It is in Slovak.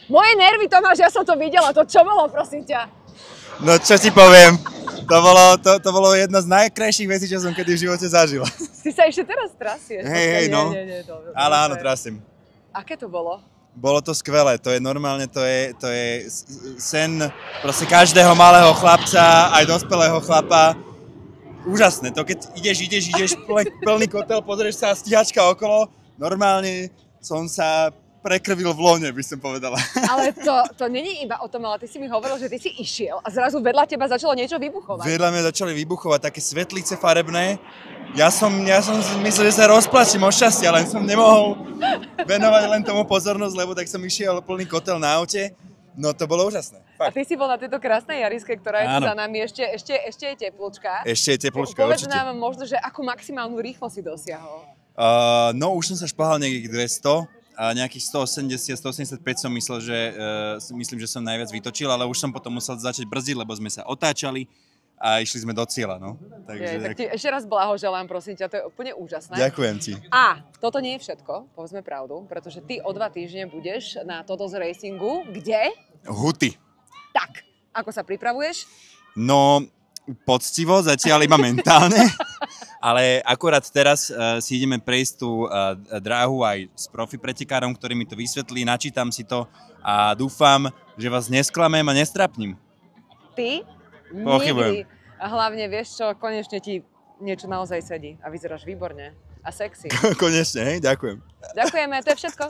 Moje nervy, Tomáš, ja som to videla, to čo bolo, prosím ťa? No čo ti poviem, to bolo jedna z najkrajších vecí, čo som kedy v živote zažil. Ty sa ešte teraz trasieš. Hej, no. Nie, Ale áno, trasím. Aké to bolo? Bolo to skvelé, to je normálne, to je sen proste každého malého chlapca, aj dospelého chlapa. Úžasné, to keď ideš, plný kotel, pozrieš sa, stíhačka okolo, normálne som sa prekrvil v lone, by som povedala. Ale to není iba o tom, ale ty si mi hovoril, že ty si išiel a zrazu vedľa teba začalo niečo vybuchovať. Vedľa mňa začali vybuchovať také svetlice farebné. Ja som myslel, že sa rozplačím od šťastia, len som nemohol venovať len tomu pozornosť, lebo tak som išiel plný kotel na aute. No to bolo úžasné. A Fakt. ty si bol na tejto krásnej jariske, ktorá je tu za nami, ešte je teplúčka. Ešte je teplúčka, Povedz určite. nám možno, že akú maximálnu rýchlosť si dosiahol. No už som sa šplhal niekých 200, a nejakých 180, 185 som myslel, myslím, že som najviac vytočil, ale už som potom musel začať brzdiť, lebo sme sa otáčali a išli sme do cieľa, no. Takže, Tak ti ešte raz blahoželám, prosím ťa, to je úplne úžasné. Ďakujem ti. A toto nie je všetko, povedzme pravdu, pretože ty o 2 týždne budeš na Totos Racingu. Kde? Huty. Tak, ako sa pripravuješ? No, poctivo, zatiaľ iba mentálne, ale akurát teraz si ideme prejsť tú dráhu aj s profi pretekárom, ktorý mi to vysvetlí, načítam si to a dúfam, že vás nesklamem a nestrapním. Ty? Pochybujem. Nikdy. A hlavne vieš čo, konečne ti niečo naozaj sedí a vyzeráš výborne a sexy. Konečne, hej, ďakujem. Ďakujeme, to je všetko.